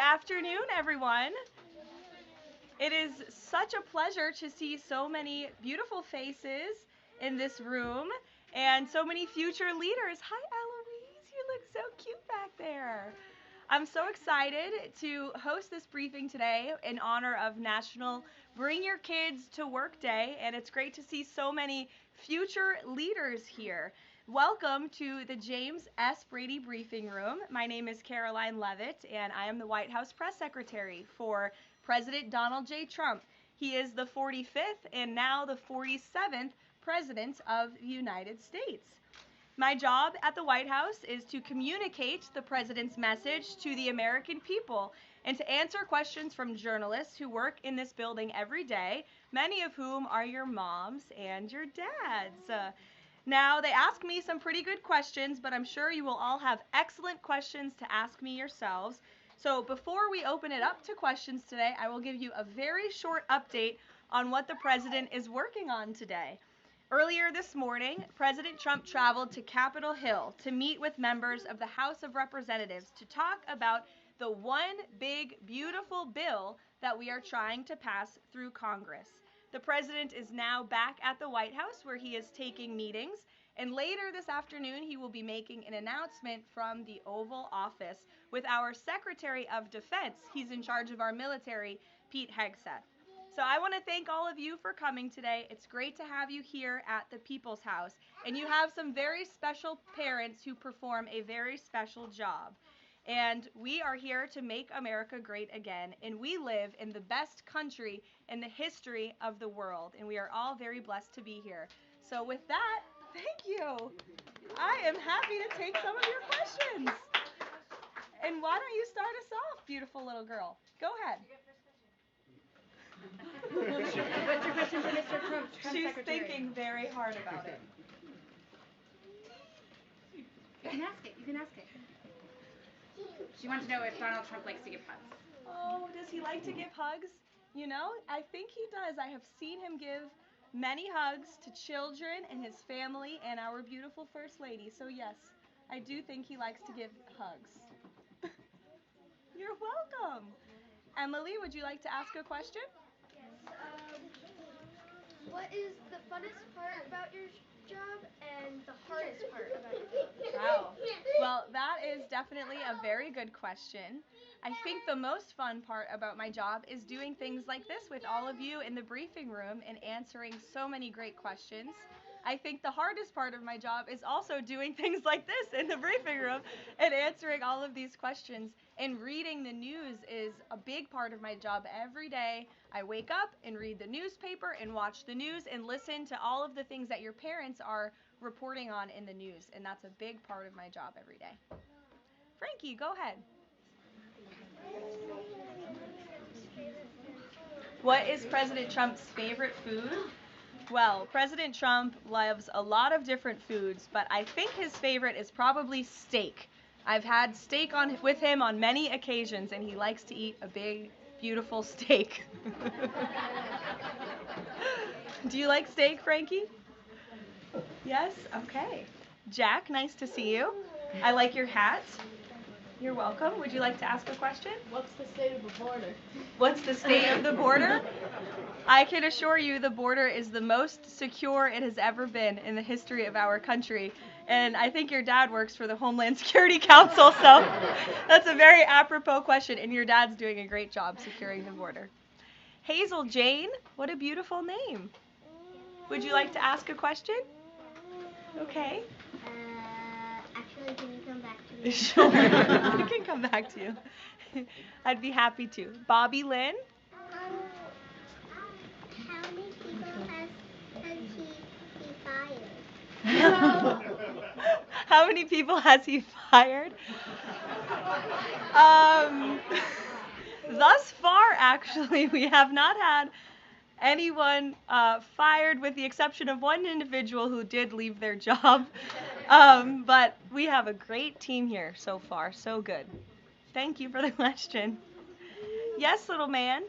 afternoon, everyone. It is such a pleasure to see so many beautiful faces in this room and so many future leaders. Hi, Eloise. You look so cute back there. I'm so excited to host this briefing today in honor of National Bring Your Kids to Work Day, and it's great to see so many future leaders here. Welcome to the James S. Brady Briefing Room. My name is Karoline Leavitt, and I am the White House Press Secretary for President Donald J. Trump. He is the 45th and now the 47th President of the United States. My job at the White House is to communicate the President's message to the American people and to answer questions from journalists who work in this building every day, many of whom are your moms and your dads. Now, they ask me some pretty good questions, but I'm sure you will all have excellent questions to ask me yourselves. So before we open it up to questions today, I will give you a very short update on what the President is working on today. Earlier this morning, President Trump traveled to Capitol Hill to meet with members of the House of Representatives to talk about the one big, beautiful bill that we are trying to pass through Congress. The President is now back at the White House where he is taking meetings, and later this afternoon he will be making an announcement from the Oval Office with our Secretary of Defense. He's in charge of our military, Pete Hegseth. So I want to thank all of you for coming today. It's great to have you here at the People's House, and you have some very special parents who perform a very special job. And we are here to make America great again, and we live in the best country in the history of the world, and we are all very blessed to be here. So with that, thank you. I am happy to take some of your questions. And why don't you start us off, beautiful little girl? Go ahead. What's your question for Mr. Trump? She's Secretary? thinking very hard about it. You can ask it. You can ask it. She wants to know if Donald Trump likes to give hugs. Oh, does he like to give hugs? You know, I think he does. I have seen him give many hugs to children and his family and our beautiful First Lady. So yes, I do think he likes to give hugs. You're welcome. Emily, would you like to ask a question? Yes. What is the funnest part about your job and the hardest part about your job? Wow. Well, that is definitely a very good question. I think the most fun part about my job is doing things like this with all of you in the briefing room and answering so many great questions. I think the hardest part of my job is also doing things like this in the briefing room and answering all of these questions. And reading the news is a big part of my job every day. I wake up and read the newspaper and watch the news and listen to all of the things that your parents are reporting on in the news. And that's a big part of my job every day. Frankie, go ahead. What is President Trump's favorite food? Well, President Trump loves a lot of different foods, but I think his favorite is probably steak. I've had steak with him on many occasions, and he likes to eat a big, beautiful steak. Do you like steak, Frankie? Yes? Okay. Jack, nice to see you. I like your hat. You're welcome. Would you like to ask a question? What's the state of the border? What's the state of the border? I can assure you the border is the most secure it has ever been in the history of our country. And I think your dad works for the Homeland Security Council, so that's a very apropos question, and your dad's doing a great job securing the border. Hazel Jane, what a beautiful name. Would you like to ask a question? Okay. Actually, can you come back to me? Sure, I can come back to you. I'd be happy to. Bobby Lynn? How many people has he fired? How many people has he fired? Thus far, actually, we have not had anyone fired with the exception of one individual who did leave their job. But we have a great team here so far. So good. Thank you for the question. Yes, little man.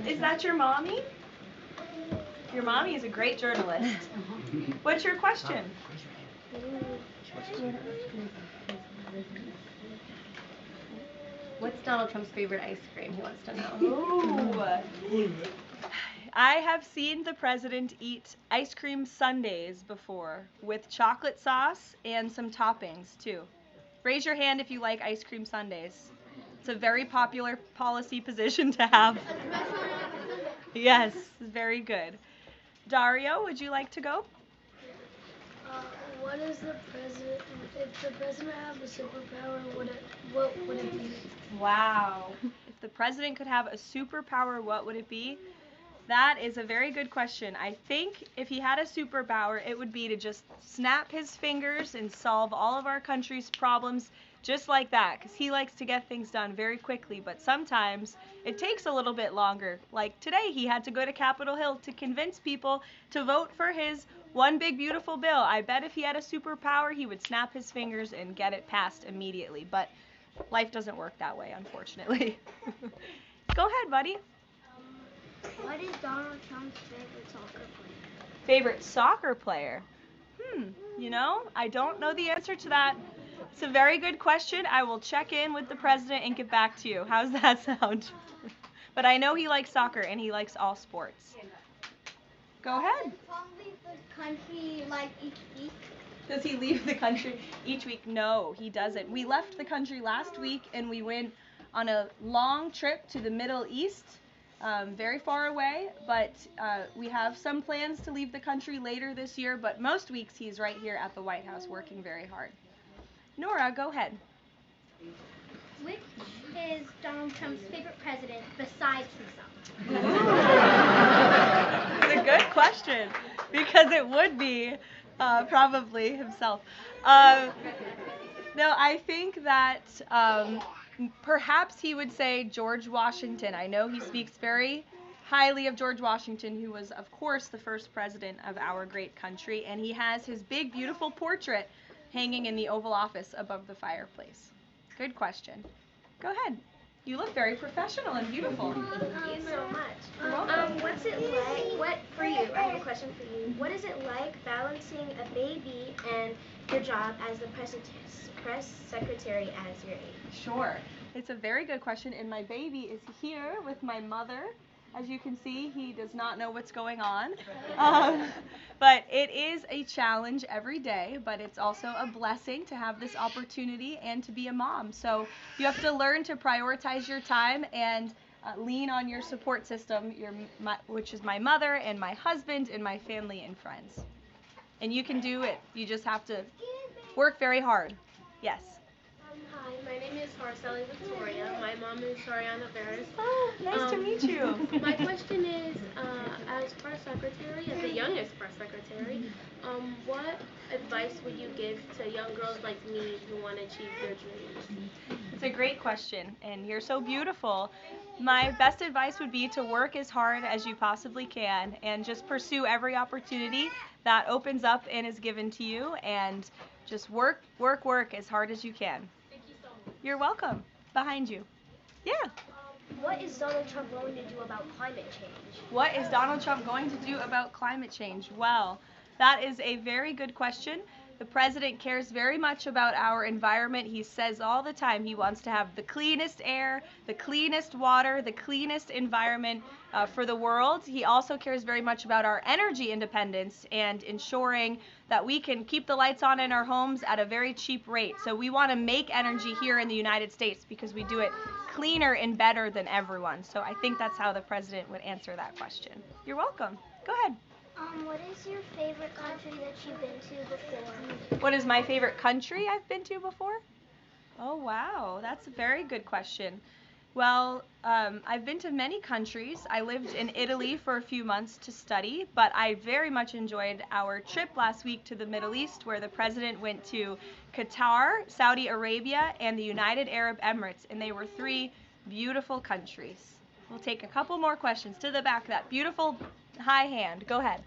Is that your mommy? Your mommy is a great journalist. What's your question? What's Donald Trump's favorite ice cream? He wants to know. Ooh. I have seen the president eat ice cream sundaes before with chocolate sauce and some toppings too. Raise your hand if you like ice cream sundaes. It's a very popular policy position to have. Yes, very good. Dario, would you like to go? What is the president? If the president had a superpower, what would it be? Wow. If the president could have a superpower, what would it be? That is a very good question. I think if he had a superpower, it would be to just snap his fingers and solve all of our country's problems just like that, because he likes to get things done very quickly, but sometimes it takes a little bit longer. Like today, he had to go to Capitol Hill to convince people to vote for his one big beautiful bill. I bet if he had a superpower, he would snap his fingers and get it passed immediately, but life doesn't work that way, unfortunately. Go ahead, buddy. What is Donald Trump's favorite soccer player? Favorite soccer player? You know, I don't know the answer to that. It's a very good question. I will check in with the president and get back to you. How's that sound? But I know he likes soccer and he likes all sports. Go ahead. Does Trump leave the country like each week? Does he leave the country each week? No, he doesn't. We left the country last week and we went on a long trip to the Middle East. Very far away, but we have some plans to leave the country later this year, but most weeks he's right here at the White House working very hard. Nora, go ahead. Which is Donald Trump's favorite president besides himself? It's a good question, because it would be probably himself. No, I think that perhaps he would say George Washington. I know he speaks very highly of George Washington, who was, of course, the first president of our great country, and he has his big, beautiful portrait hanging in the Oval Office above the fireplace. Good question. Go ahead. You look very professional and beautiful. Thank you so much. You're welcome. What's it like? For you? I have a question for you. What is it like balancing a baby and your job as the press secretary as your age? Sure. It's a very good question, and my baby is here with my mother. As you can see, he does not know what's going on. But it is a challenge every day, but it's also a blessing to have this opportunity and to be a mom. So you have to learn to prioritize your time and lean on your support system, which is my mother and my husband and my family and friends. And you can do it. You just have to work very hard. Yes. Hi, my name is Marceli Victoria. My mom is Ariana Veras. Oh, nice to meet you. My question is, as press secretary, as the youngest press secretary, what advice would you give to young girls like me who want to achieve their dreams? It's a great question, and you're so beautiful. My best advice would be to work as hard as you possibly can and just pursue every opportunity that opens up and is given to you, and just work as hard as you can. Thank you so much. You're welcome. Behind you. Yeah. What is Donald Trump going to do about climate change? What is Donald Trump going to do about climate change? Well, that is a very good question. The president cares very much about our environment. He says all the time he wants to have the cleanest air, the cleanest water, the cleanest environment for the world. He also cares very much about our energy independence and ensuring that we can keep the lights on in our homes at a very cheap rate. So we want to make energy here in the United States because we do it cleaner and better than everyone. So I think that's how the president would answer that question. You're welcome. Go ahead. What is your favorite country that you've been to before? What is my favorite country I've been to before? Oh, wow. That's a very good question. Well, I've been to many countries. I lived in Italy for a few months to study, but I very much enjoyed our trip last week to the Middle East, where the president went to Qatar, Saudi Arabia, and the United Arab Emirates, and they were 3 beautiful countries. We'll take a couple more questions. To the back, that beautiful high hand. Go ahead.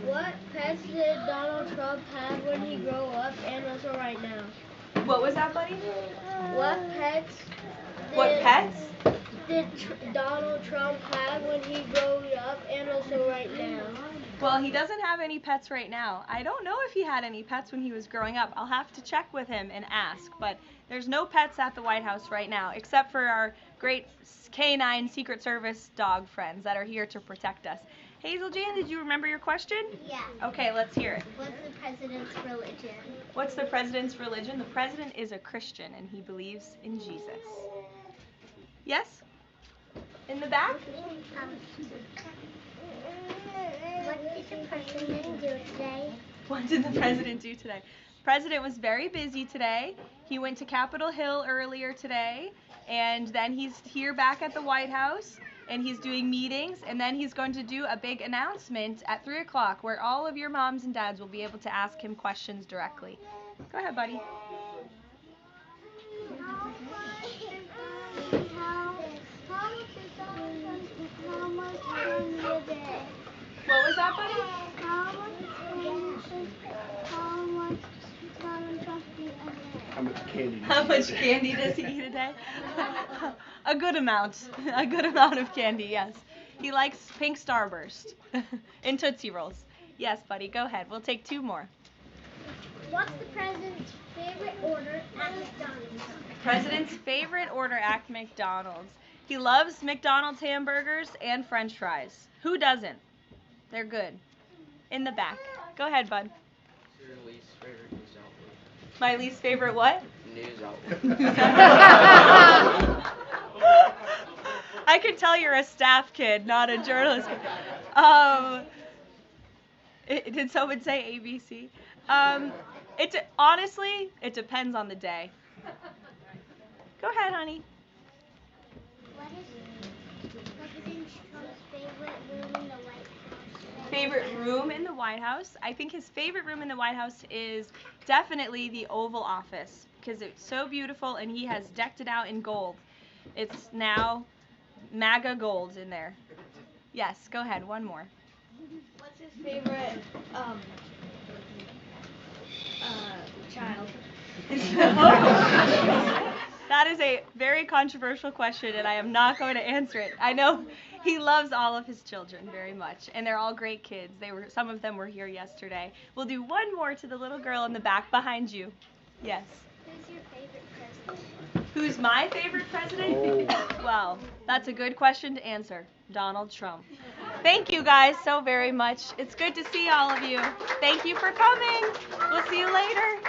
What pets did Donald Trump have when he grew up and also right now? What was that, buddy? What pets Did Donald Trump have when he grew up and also right now? Well, he doesn't have any pets right now. I don't know if he had any pets when he was growing up. I'll have to check with him and ask, but there's no pets at the White House right now, except for our great canine Secret Service dog friends that are here to protect us. Hazel Jan, did you remember your question? Yeah. Okay, let's hear it. What's the president's religion? What's the president's religion? The president is a Christian, and he believes in Jesus. Yes? In the back? What did the president do today? What did the president do today? President was very busy today. He went to Capitol Hill earlier today, and then he's here back at the White House, and he's doing meetings, and then he's going to do a big announcement at 3 o'clock where all of your moms and dads will be able to ask him questions directly. Go ahead, buddy. What was that, buddy? How much candy How much candy does he eat a day? does he eat a day? A good amount. A good amount of candy, yes. He likes pink Starburst and Tootsie Rolls. Yes, buddy, go ahead. We'll take 2 more. What's the president's favorite order at McDonald's? President's favorite order at McDonald's. He loves McDonald's hamburgers and French fries. Who doesn't? They're good. In the back. Go ahead, bud. Your least favorite news outlet? My least favorite what? News outlet. I can tell you're a staff kid, not a journalist kid. Did someone say ABC? Honestly, it depends on the day. Go ahead, honey. What is President Trump's favorite room in the White House? Favorite room in the White House? I think his favorite room in the White House is definitely the Oval Office because it's so beautiful and he has decked it out in gold. It's now MAGA gold in there. Yes, go ahead, one more. What's his favorite child? That is a very controversial question, and I am not going to answer it. I know he loves all of his children very much, and they're all great kids. Some of them were here yesterday. We'll do one more to the little girl in the back behind you. Yes. Who's your favorite president? Who's my favorite president? Well, that's a good question to answer. Donald Trump. Thank you guys so very much. It's good to see all of you. Thank you for coming. We'll see you later.